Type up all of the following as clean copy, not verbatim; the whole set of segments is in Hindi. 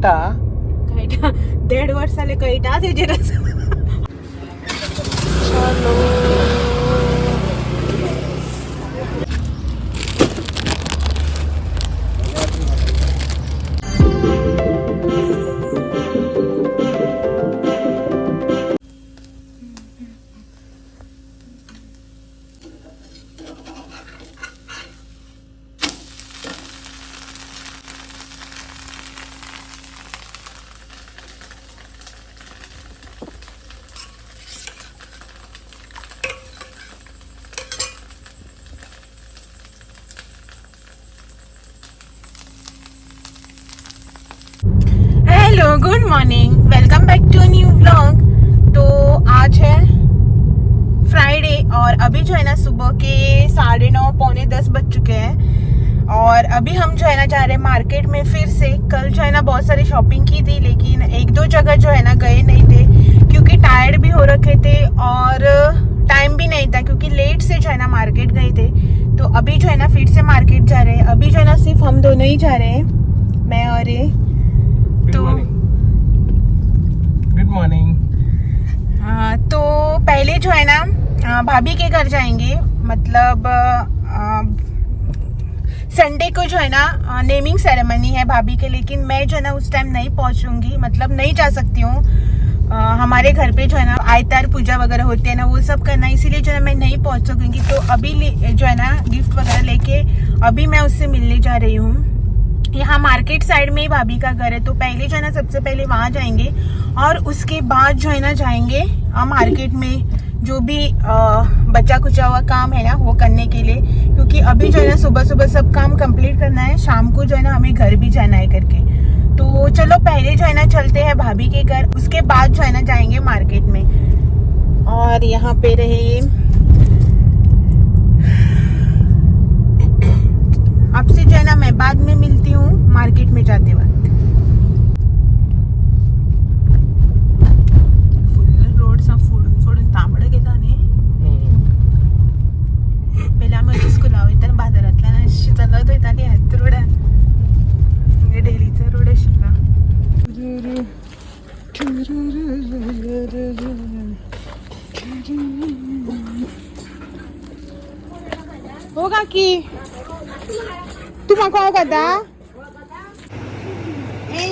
कैटा 1.5 वर्ष झाले कैटा तेजेरच hello good morning, welcome back to new vlog. तो आज है फ्राइडे और अभी जो है ना सुबह के 9:30 पौने 10 बज चुके हैं और अभी हम जो है ना जा रहे हैं मार्केट में फिर से। कल जो है ना बहुत सारी शॉपिंग की थी लेकिन एक दो जगह जो है ना गए नहीं थे क्योंकि टायर्ड भी हो रखे थे और टाइम भी नहीं था क्योंकि लेट से जो है ना मार्केट गए थे। तो अभी जो है ना फिर से मार्केट जा रहे हैं। अभी जो है ना सिर्फ हम दोनों ही जा रहे हैं, मैं और ये। तो गुड मॉर्निंग। तो पहले जो है ना भाभी के घर जाएंगे, मतलब संडे को जो है ना नेमिंग सेरेमनी है भाभी के, लेकिन मैं जो है ना उस टाइम नहीं पहुंचूंगी, मतलब नहीं जा सकती हूँ। हमारे घर पे जो है ना आयतार पूजा वगैरह होते हैं ना, वो सब करना, इसीलिए जो है मैं नहीं पहुंच सकूंगी। तो अभी जो है ना गिफ्ट वगैरह लेके अभी मैं उससे मिलने जा रही हूँ। यहाँ मार्केट साइड में ही भाभी का घर है, तो पहले जो है ना सबसे पहले वहां जाएंगे और उसके बाद जो है ना जाएंगे मार्केट में जो भी बचा कुचा हुआ काम है ना वो करने के लिए, क्योंकि अभी जो है ना सुबह सुबह सब काम कंप्लीट करना है, शाम को जो है ना हमें घर भी जाना है करके। तो चलो पहले जो है ना चलते हैं भाभी के घर, उसके बाद जो है ना जाएंगे मार्केट में। और यहाँ पे रहे आपसे जो है ना मैं बाद में मिलती हूँ मार्केट में जाते वक्त। फुल रोड सा फोडून फोडून तांबड गेला ने पहिले आम्ही स्कूल तर बाजारातल्या ना चालत वयताली ह्याच रोडान, डेलीचा रोड आशिल्ला। हो काकी तू म्हाका हांव खाता? ए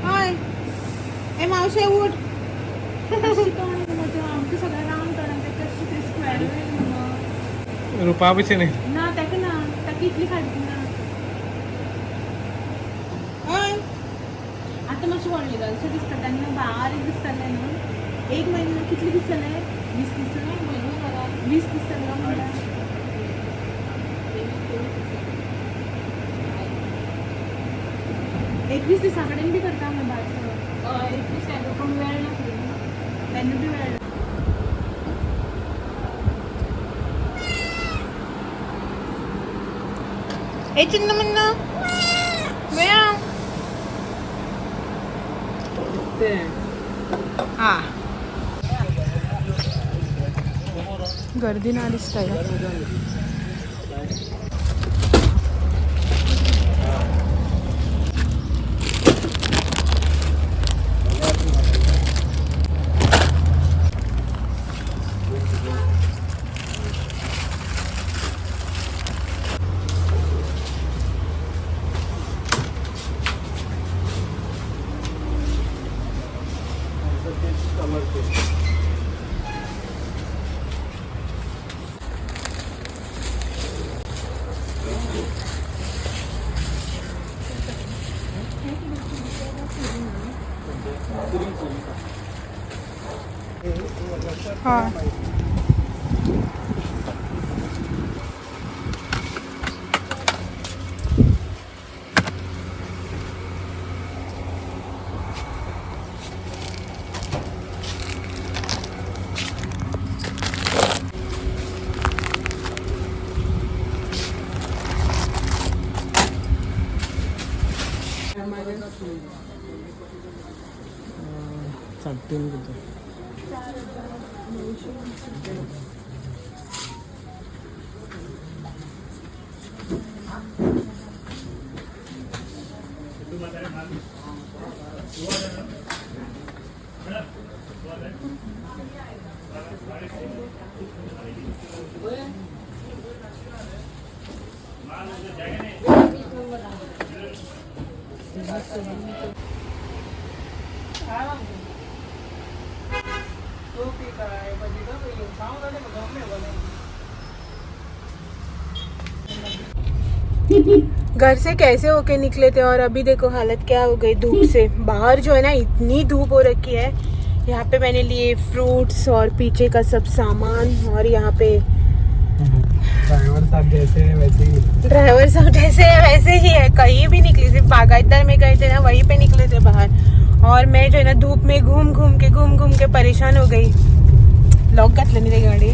हय ए मावशे उठ रुपा पैसे नाही ना ताका ना ताका इतली खाती ना। हय आतां मातशें व्हडलें जालेशें दिसता, तेन्ना बारीक दिसतालें न्हू। एक म्हयनो कितले दीस जाले? 20 दीस जाले, 20 दीस जाले म्हणल्यार 21 दिसा कडेन बी करता आमी भात। 21 पूण वेळ ना तेन्ना बी वेळ ना। ए चिन्नु मुन्नु मेया हा गर्दी ना दिसता हाँ। चटणी घर से कैसे होके निकले थे और अभी देखो हालत क्या हो गई धूप से। बाहर जो है ना इतनी धूप हो रखी है। यहाँ पे मैंने लिए फ्रूट्स और पीछे का सब सामान, और यहाँ पे ड्राइवर साहब जैसे है वैसे ही है। कहीं भी निकली, सिर्फ बागायतर में गए थे ना, वहीं पे निकले थे बाहर। और मैं जो है ना धूप में घूम घूम के परेशान हो गई। लॉक कर लेनी रही गाड़ी,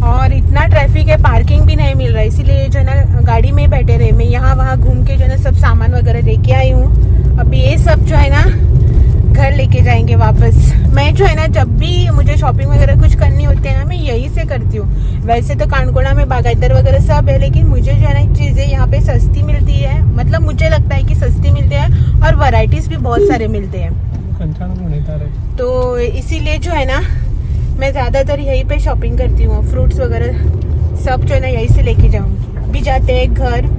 और इतना ट्रैफिक है, पार्किंग भी नहीं मिल रहा है, इसीलिए जो है ना गाड़ी में ही बैठे रहे। मैं यहाँ वहाँ घूम के जो है ना सब सामान वगैरह लेके आई हूँ। अभी ये सब जो है ना घर लेके जाएंगे वापस। मैं जो है ना जब भी मुझे शॉपिंग वगैरह कुछ करनी होती है ना, मैं यही से करती हूँ। वैसे तो कानकोड़ा में बागायतर वगैरह सब है, लेकिन मुझे जो है ना चीज़ें यहाँ पे सस्ती मिलती है। मतलब मुझे लगता है कि सस्ती मिलती है और वैरायटीज भी बहुत सारे मिलते हैं, तो इसीलिए जो है ना मैं ज़्यादातर यहीं पे शॉपिंग करती हूँ। फ्रूट्स वगैरह सब जो है ना यहीं से लेके जाऊँगी। अभी जाते हैं घर।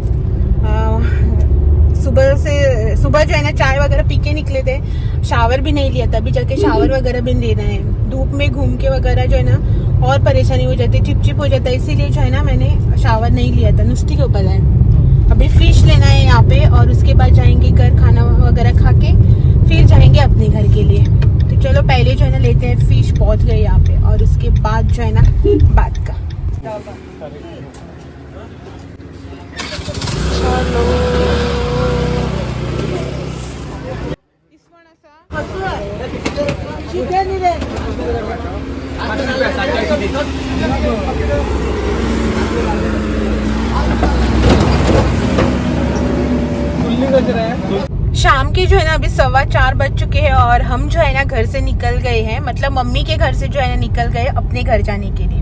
सुबह जो है ना चाय वगैरह पी के निकले थे, शावर भी नहीं लिया था। अभी जाके शावर वगैरह भी लेना है। धूप में घूम के वगैरह जो है ना और परेशानी हो जाती है, चिपचिप हो जाता है, इसीलिए जो है ना मैंने शावर नहीं लिया था, नुस्ती के ऊपर है। अभी फिश लेना है यहाँ पे, और उसके बाद जाएंगे घर, खाना वगैरह खा के फिर जाएंगे अपने घर के लिए। तो चलो पहले जो है ना लेते हैं फिश, पहुँच गए यहाँ पे, और उसके बाद जो है ना बात का। शाम के जो है ना अभी 4:15 बज चुके हैं, और हम जो है ना घर से निकल गए हैं। मतलब मम्मी के घर से जो है ना निकल गए अपने घर जाने के लिए।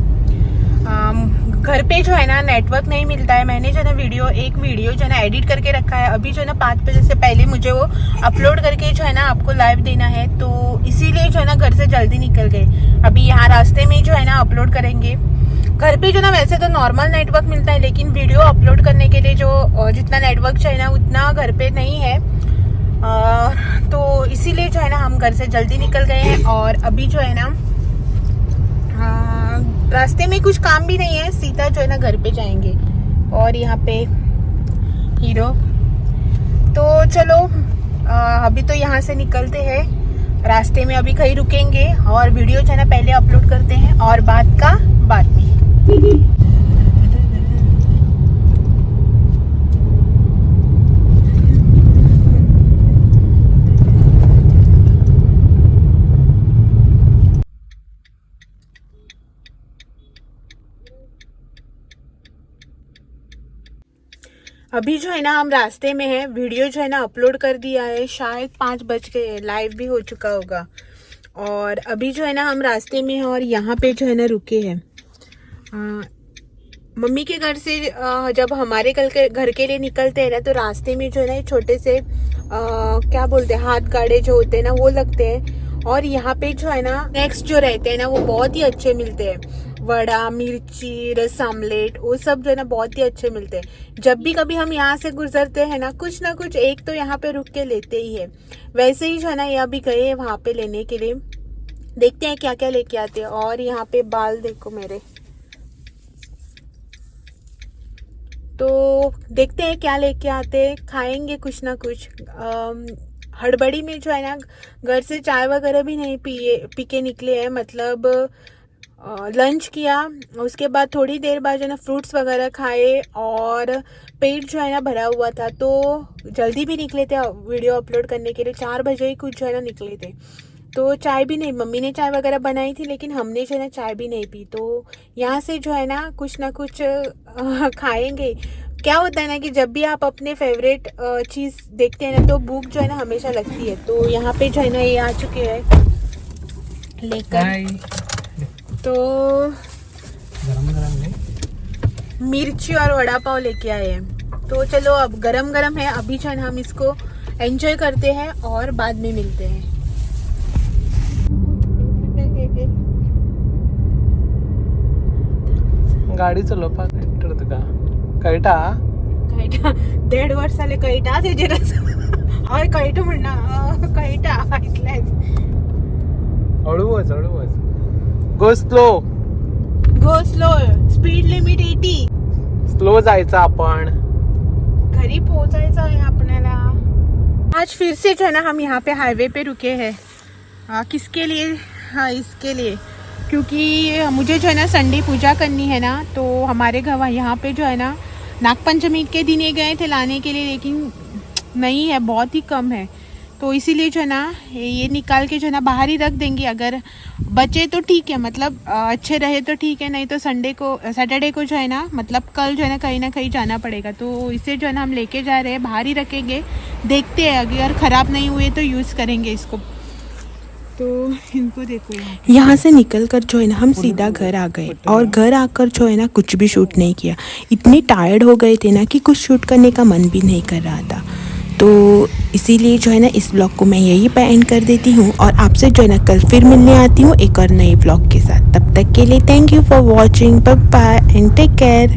घर पे जो है ना नेटवर्क नहीं मिलता है। मैंने जो है ना एक वीडियो जो है ना एडिट करके रखा है। अभी जो है ना 5 बजे से पहले मुझे वो अपलोड करके जो है ना आपको लाइव देना है, तो इसीलिए जो है ना घर से जल्दी निकल गए। अभी यहाँ रास्ते में जो है ना अपलोड करेंगे। घर पे जो ना वैसे तो नॉर्मल नेटवर्क मिलता है, लेकिन वीडियो अपलोड करने के लिए जो जितना नेटवर्क चाहिए ना उतना घर पे नहीं है। तो इसीलिए जो है ना हम घर से जल्दी निकल गए हैं। और अभी जो है ना रास्ते में कुछ काम भी नहीं है, सीधा जो है ना घर पे जाएंगे। और यहाँ पे हीरो, तो चलो अभी तो यहाँ से निकलते हैं। रास्ते में अभी कहीं रुकेंगे और वीडियो जो है ना पहले अपलोड करते हैं, और बात का बाद में। अभी जो है ना हम रास्ते में है। वीडियो जो है ना अपलोड कर दिया है, शायद 5 बज गए, लाइव भी हो चुका होगा। और अभी जो है ना हम रास्ते में हैं, और यहाँ पे जो है ना रुके हैं। मम्मी के घर से जब हमारे घर के लिए निकलते हैं ना, तो रास्ते में जो है ना छोटे से क्या बोलते हैं, हाथ गाड़े जो होते हैं ना वो लगते हैं। और यहाँ पे जो है ना नेक्स्ट जो रहते हैं ना वो बहुत ही अच्छे मिलते हैं। वड़ा, मिर्ची, रस आमलेट, वो सब जो है ना बहुत ही अच्छे मिलते हैं। जब भी कभी हम यहाँ से गुजरते हैं ना कुछ एक तो यहाँ पे रुक के लेते ही है। वैसे ही जो है ना ये अभी गए हैं वहाँ पे लेने के लिए। देखते हैं क्या क्या लेके आते हैं। और यहाँ पे बाल देखो मेरे, तो देखते हैं क्या लेके आते हैं, खाएंगे कुछ ना कुछ। हड़बड़ी में जो है ना घर से चाय वगैरह भी नहीं पी के निकले हैं। मतलब लंच किया, उसके बाद थोड़ी देर बाद जो है ना फ्रूट्स वगैरह खाए, और पेट जो है ना भरा हुआ था। तो जल्दी भी निकले थे वीडियो अपलोड करने के लिए। 4 बजे ही कुछ जो है ना निकले थे। तो चाय भी नहीं, मम्मी ने चाय वगैरह बनाई थी, लेकिन हमने जो है ना चाय भी नहीं पी। तो यहाँ से जो है ना कुछ खाएंगे। क्या होता है ना कि जब भी आप अपने फेवरेट चीज़ देखते हैं ना, तो भूख जो है ना हमेशा लगती है। तो यहाँ पे जो है ना ये आ चुके हैं लेकर। तो मिर्ची और वड़ा पाव लेके आए हैं। तो चलो अब गरम गरम है, अभी जो है ना हम इसको एंजॉय करते हैं और बाद में मिलते हैं। गाडी चलोवपाक कळटा तुका? कळटा? कळटा 1.5 वर्साले कळटा तेजेर हय कळटा म्हणना कळटा इतलेंच। हळू वच हळू वच, go slow, speed limit 80। Slow जायचं आपण, घरी पहुंचायचं है अपने। आज फिर से जो है ना हम यहाँ पे हाईवे पे रुके हैं। किसके लिए? हाँ इसके लिए, क्योंकि मुझे जो है ना संडे पूजा करनी है ना, तो हमारे घर यहाँ पे जो है ना नागपंचमी के दिन ये गए थे लाने के लिए, लेकिन नहीं है, बहुत ही कम है। तो इसीलिए जो है ना ये निकाल के जो है ना बाहर ही रख देंगे। अगर बचे तो ठीक है, मतलब अच्छे रहे तो ठीक है, नहीं तो सैटरडे को जो है ना, मतलब कल जो है ना कहीं जाना पड़ेगा। तो इसे जो है ना हम लेके जा रहे हैं, बाहर ही रखेंगे, देखते हैं अगर ख़राब नहीं हुए तो यूज़ करेंगे इसको। तो इनको देखो, यहाँ से निकल कर जो है ना हम सीधा घर आ गए, और घर आकर जो है ना कुछ भी शूट नहीं किया। इतने टायर्ड हो गए थे ना कि कुछ शूट करने का मन भी नहीं कर रहा था। तो इसीलिए जो है ना इस ब्लॉग को मैं यही पे एंड कर देती हूँ, और आपसे जो है ना कल फिर मिलने आती हूँ एक और नए ब्लॉग के साथ। तब तक के लिए thank you for watching, bye bye and take care.